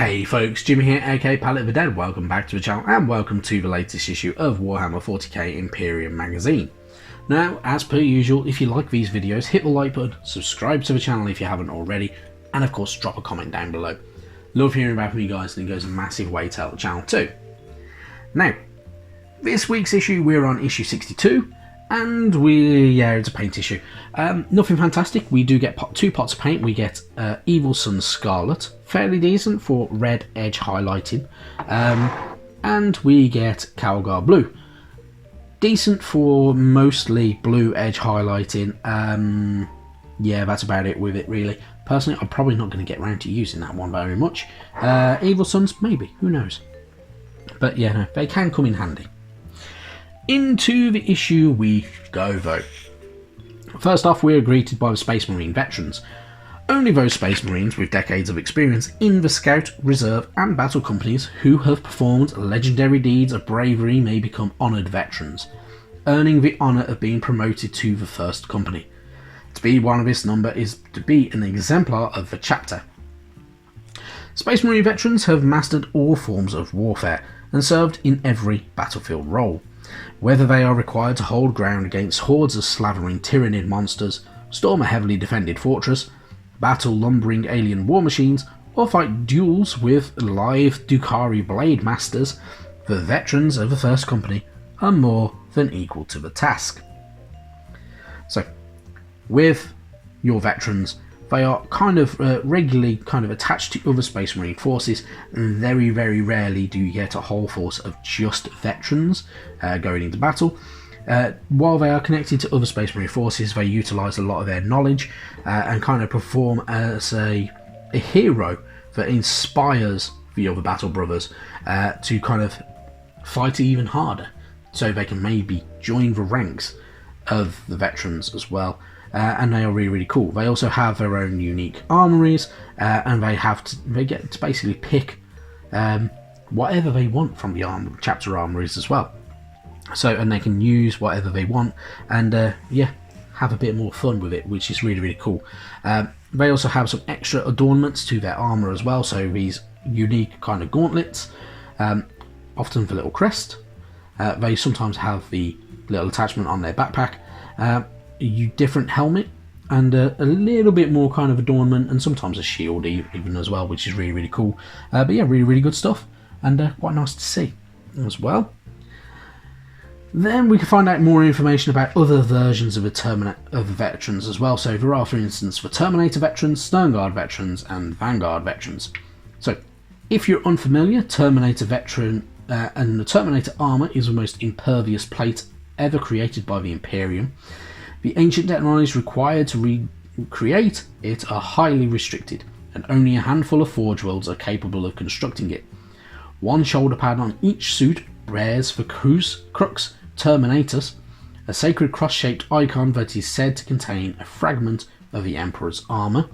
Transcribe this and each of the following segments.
Hey folks, Jimmy here, aka Palette of the Dead. Welcome back to the channel and welcome to the latest issue of Warhammer 40k Imperium magazine. Now, as per usual, if you like these videos, hit the like button, subscribe to the channel if you haven't already, and of course drop a comment down below. Love hearing about from you guys, and it goes a massive way to help the channel too. Now, this week's issue we're on issue 62, and it's a paint issue. Nothing fantastic. We do get two pots of paint. We get Evil Sunz Scarlet, fairly decent for red edge highlighting, and we get Calgar Blue, decent for mostly blue edge highlighting. Yeah, that's about it with it really. Personally, I'm probably not going to get around to using that one very much. Evil Sunz, maybe, who knows. But yeah, no, they can come in handy. Into the issue we go though. First off, we're greeted by the Space Marine veterans. Only those Space Marines with decades of experience in the Scout, Reserve and Battle companies who have performed legendary deeds of bravery may become honoured veterans, earning the honour of being promoted to the first company. To be one of this number is to be an exemplar of the chapter. Space Marine veterans have mastered all forms of warfare and served in every battlefield role. Whether they are required to hold ground against hordes of slavering tyrannid monsters, storm a heavily defended fortress, battle lumbering alien war machines, or fight duels with live Dukari blade masters, the veterans of the First Company are more than equal to the task. So, with your veterans, they are kind of regularly attached to other Space Marine forces, and very, very rarely do you get a whole force of just veterans going into battle. While they are connected to other Space Marine forces, they utilise a lot of their knowledge and kind of perform as a hero that inspires the other battle brothers to kind of fight even harder, so they can maybe join the ranks of the veterans as well. And they are really, really cool. They also have their own unique armories, and they get to basically pick whatever they want from the chapter armories as well. So, and they can use whatever they want, and have a bit more fun with it, which is really, really cool. They also have some extra adornments to their armor as well. So these unique kind of gauntlets, often the little crest. They sometimes have the little attachment on their backpack. Different helmet and a little bit more kind of adornment, and sometimes a shield even as well, which is really, really cool. But yeah, really, really good stuff, and quite nice to see as well. Then we can find out more information about other versions of the veterans as well. So there are, for instance, the Terminator veterans, Sternguard veterans and Vanguard veterans. So if you're unfamiliar, Terminator veteran and the Terminator armour is the most impervious plate ever created by the Imperium. The ancient technologies required to recreate it are highly restricted, and only a handful of Forge Worlds are capable of constructing it. One shoulder pad on each suit bears the Crux Terminatus, a sacred cross-shaped icon that is said to contain a fragment of the Emperor's armour.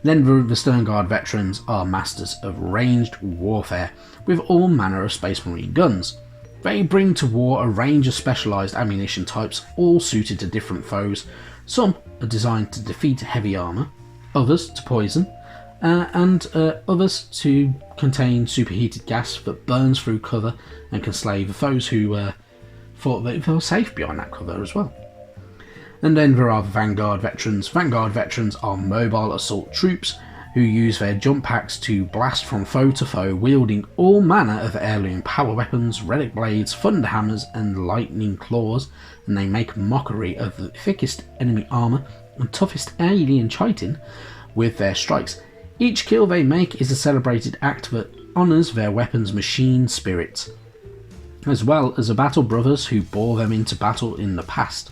Then the Sternguard veterans are masters of ranged warfare, with all manner of Space Marine guns. They bring to war a range of specialised ammunition types, all suited to different foes. Some are designed to defeat heavy armour, others to poison, and others to contain superheated gas that burns through cover and can slay the foes who thought that they were safe behind that cover as well. And then there are the Vanguard veterans. Vanguard veterans are mobile assault troops who use their jump packs to blast from foe to foe, wielding all manner of heirloom power weapons, relic blades, thunder hammers and lightning claws, and they make mockery of the thickest enemy armour and toughest alien chitin with their strikes. Each kill they make is a celebrated act that honours their weapons' machine spirits, as well as the battle brothers who bore them into battle in the past.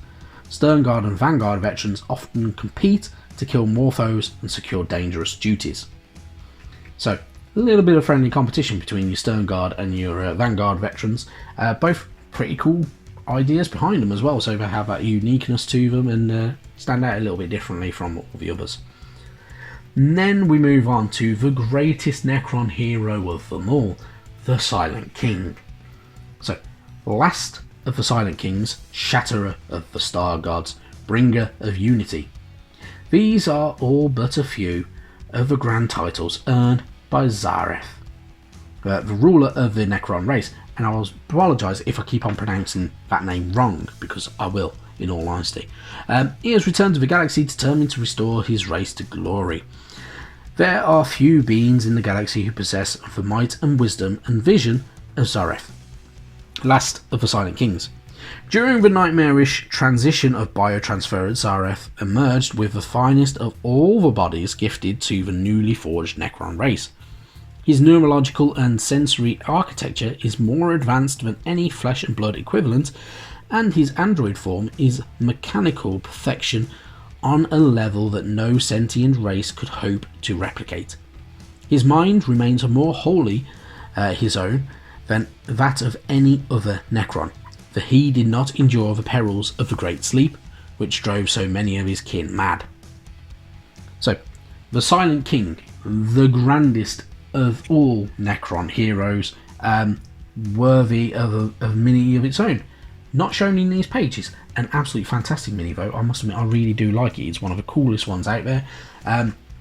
Sternguard and Vanguard veterans often compete to kill more foes and secure dangerous duties. So, a little bit of friendly competition between your Sternguard and your Vanguard veterans. Both pretty cool ideas behind them as well, so they have that uniqueness to them and stand out a little bit differently from all the others. And then we move on to the greatest Necron hero of them all, the Silent King. So, last of the Silent Kings, Shatterer of the Star Gods, Bringer of Unity. These are all but a few of the grand titles earned by Zareth, the ruler of the Necron race. And I will apologise if I keep on pronouncing that name wrong, because I will, in all honesty. He has returned to the galaxy determined to restore his race to glory. There are few beings in the galaxy who possess the might and wisdom and vision of Zareth, last of the Silent Kings. During the nightmarish transition of biotransference, Zareth emerged with the finest of all the bodies gifted to the newly forged Necron race. His neurological and sensory architecture is more advanced than any flesh and blood equivalent, and his android form is mechanical perfection on a level that no sentient race could hope to replicate. His mind remains more wholly his own than that of any other Necron, for he did not endure the perils of the Great Sleep, which drove so many of his kin mad. So, the Silent King, the grandest of all Necron heroes, worthy of mini of its own. Not shown in these pages. An absolutely fantastic mini though, I must admit I really do like it. It's one of the coolest ones out there.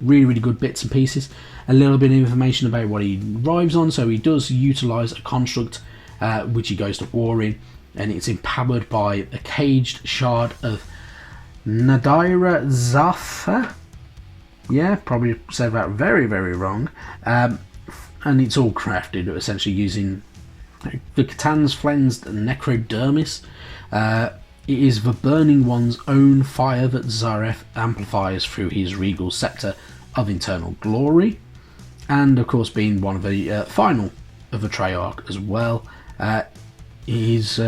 Really good bits and pieces. A little bit of information about what he arrives on. So he does utilise a construct which he goes to war in, and it's empowered by a caged shard of Nadira Zafa. Yeah, probably said that very, very wrong. And it's all crafted essentially using the Catan's flensed necrodermis. It is the Burning One's own fire that Zareth amplifies through his regal scepter of internal glory, and of course being one of the final of the Triarch as well. His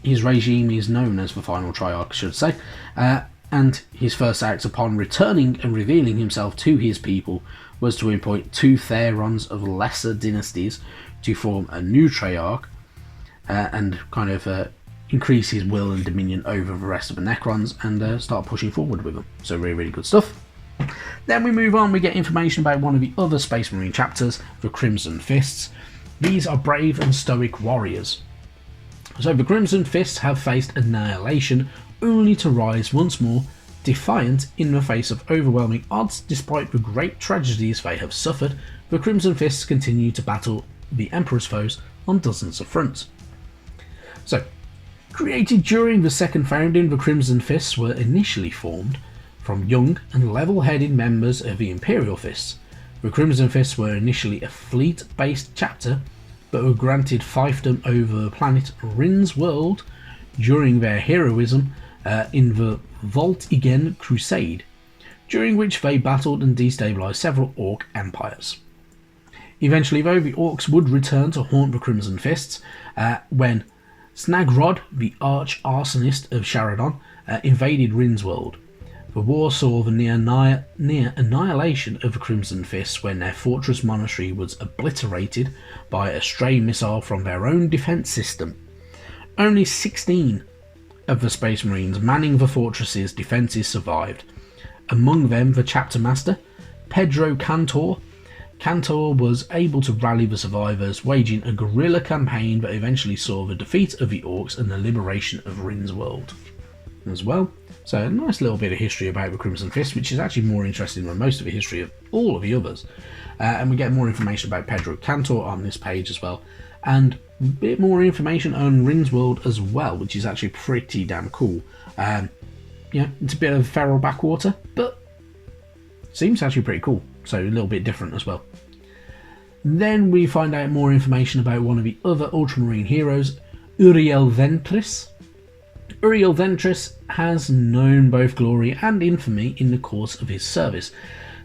regime is known as the final Triarch, I should say, and his first act upon returning and revealing himself to his people was to appoint 2 Therons of lesser dynasties to form a new Triarch, and kind of increase his will and dominion over the rest of the Necrons, and start pushing forward with them. So really, really good stuff. Then we move on, we get information about one of the other Space Marine chapters, the Crimson Fists. These are brave and stoic warriors. So the Crimson Fists have faced annihilation, only to rise once more, defiant in the face of overwhelming odds. Despite the great tragedies they have suffered, the Crimson Fists continue to battle the Emperor's foes on dozens of fronts. So, created during the second founding, the Crimson Fists were initially formed from young and level-headed members of the Imperial Fists. The Crimson Fists were initially a fleet-based chapter, but were granted fiefdom over the planet Rin's world during their heroism in the Voltigen Crusade, during which they battled and destabilised several Orc empires. Eventually, though, the Orcs would return to haunt the Crimson Fists when Snagrod, the arch-arsonist of Sharadon, invaded Rin's world. The war saw the near annihilation of the Crimson Fists when their fortress monastery was obliterated by a stray missile from their own defence system. Only 16 of the Space Marines manning the fortress's defences survived, among them the chapter master, Pedro Cantor. Cantor was able to rally the survivors, waging a guerrilla campaign that eventually saw the defeat of the Orcs and the liberation of Rin's world as well. So a nice little bit of history about the Crimson Fist, which is actually more interesting than most of the history of all of the others. And we get more information about Pedro Cantor on this page as well, and a bit more information on Rin's world as well, which is actually pretty damn cool. Yeah, it's a bit of feral backwater, but seems actually pretty cool. So a little bit different as well. Then we find out more information about one of the other Ultramarine heroes, Uriel Ventris. Uriel Ventris has known both glory and infamy in the course of his service.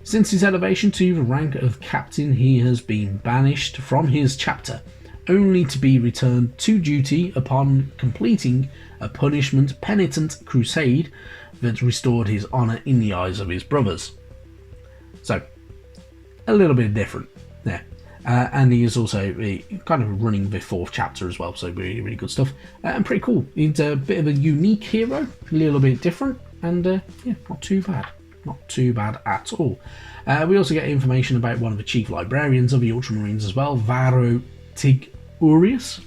Since his elevation to the rank of captain, he has been banished from his chapter, only to be returned to duty upon completing a punishment penitent crusade that restored his honour in the eyes of his brothers. So, a little bit different there. And he is also kind of running the 4th chapter as well, so really, really good stuff. And pretty cool. He's a bit of a unique hero, a little bit different, and yeah, not too bad. Not too bad at all. We also get information about one of the chief librarians of the Ultramarines as well, Varo Tigurius.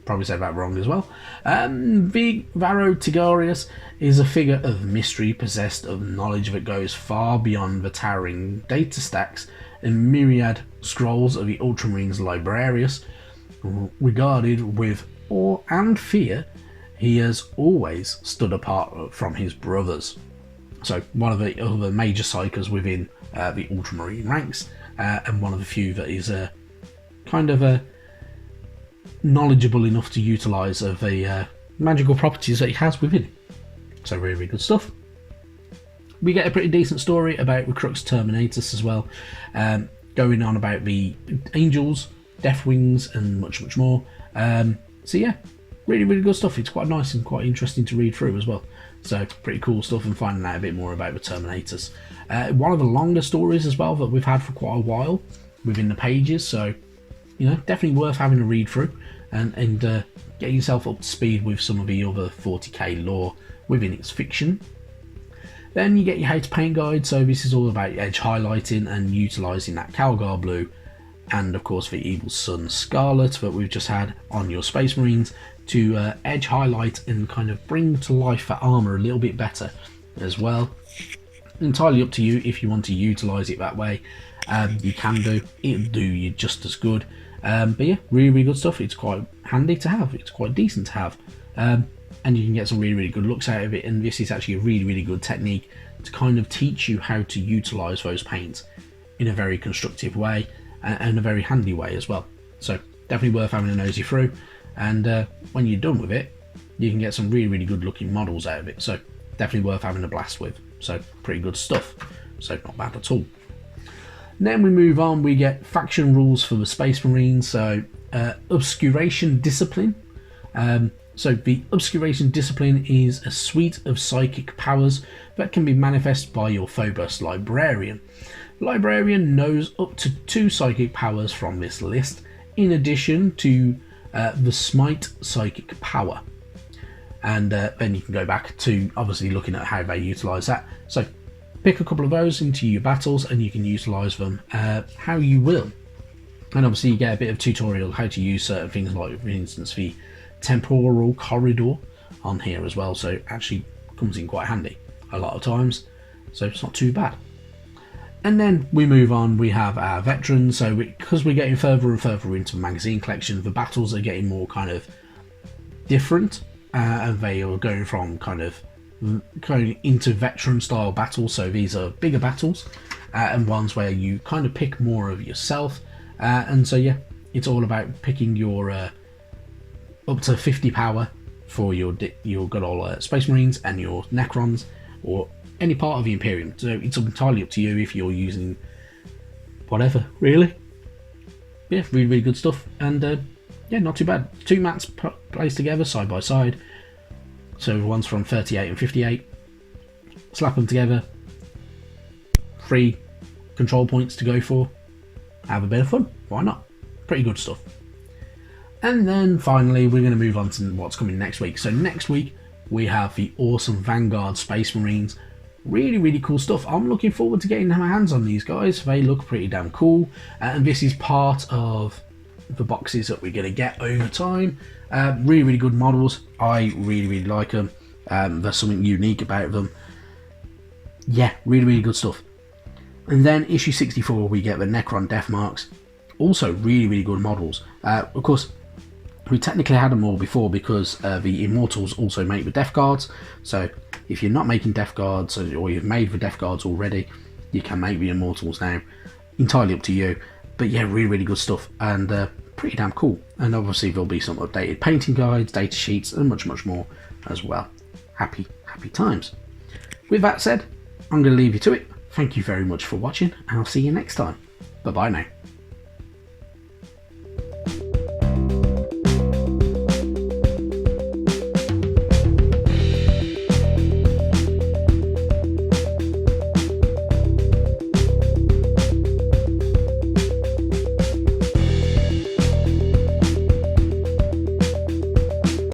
Probably said that wrong as well. Varo Tigurius is a figure of mystery, possessed of knowledge that goes far beyond the towering data stacks and myriad scrolls of the Ultramarines Librarius. Regarded with awe and fear, he has always stood apart from his brothers. So one of the other major psychers within the Ultramarine ranks, and one of the few that is kind of knowledgeable enough to utilise of the magical properties that he has within it. So really, really good stuff. We get a pretty decent story about Recrux Terminatus as well, going on about the Angels, Deathwings, and much, much more. So yeah, really, really good stuff. It's quite nice and quite interesting to read through as well. So pretty cool stuff, and finding out a bit more about the Terminators. One of the longer stories as well that we've had for quite a while within the pages. So definitely worth having a read through and getting yourself up to speed with some of the other 40k lore within its fiction. Then you get your how to paint guide. So this is all about edge highlighting and utilising that Calgar blue, and of course the Evil Sun Scarlet that we've just had on your Space Marines to edge highlight and kind of bring to life that armour a little bit better as well. Entirely up to you if you want to utilise it that way. You can do, it'll do you just as good. But yeah, really, really good stuff. It's quite handy to have, it's quite decent to have, and you can get some really, really good looks out of it. And this is actually a really, really good technique to kind of teach you how to utilise those paints in a very constructive way and a very handy way as well. So definitely worth having a nosy through, and when you're done with it, you can get some really, really good looking models out of it. So definitely worth having a blast with. So pretty good stuff, so not bad at all. Then we move on, we get faction rules for the Space Marines. So Obscuration Discipline. So the Obscuration Discipline is a suite of psychic powers that can be manifested by your Phobos Librarian. Librarian knows up to 2 psychic powers from this list, in addition to the Smite psychic power. And then you can go back to obviously looking at how they utilise that. So pick a couple of those into your battles and you can utilise them how you will. And obviously you get a bit of tutorial how to use certain things, like for instance the temporal corridor on here as well. So it actually comes in quite handy a lot of times, so it's not too bad. And then we move on, we have our veterans. So because we're getting further and further into the magazine collection, the battles are getting more kind of different, and they are going from kind of going into veteran style battles. So these are bigger battles and ones where you kind of pick more of yourself, and so yeah, it's all about picking your up to 50 power for your good old Space Marines and your Necrons, or any part of the Imperium. So it's entirely up to you if you're using whatever, really. Yeah, really, really good stuff. And yeah, not too bad. 2 mats placed together side by side. So one's from 38 and 58. Slap them together. 3 control points to go for. Have a bit of fun. Why not? Pretty good stuff. And then finally, we're going to move on to what's coming next week. So next week, we have the awesome Vanguard Space Marines. Really, really cool stuff. I'm looking forward to getting my hands on these guys. They look pretty damn cool. And this is part of the boxes that we're going to get over time. Really, really good models. I really, really like them. There's something unique about them. Yeah, really, really good stuff. And then issue 64, we get the Necron Death Marks. Also really, really good models. Of course, we technically had them all before because the Immortals also make the Death Guards. So if you're not making Death Guards, or you've made the Death Guards already, you can make the Immortals now. Entirely up to you. But yeah, really, really good stuff, and pretty damn cool. And obviously there'll be some updated painting guides, data sheets, and much, much more as well. Happy, happy times. With that said, I'm going to leave you to it. Thank you very much for watching, and I'll see you next time. Bye bye now.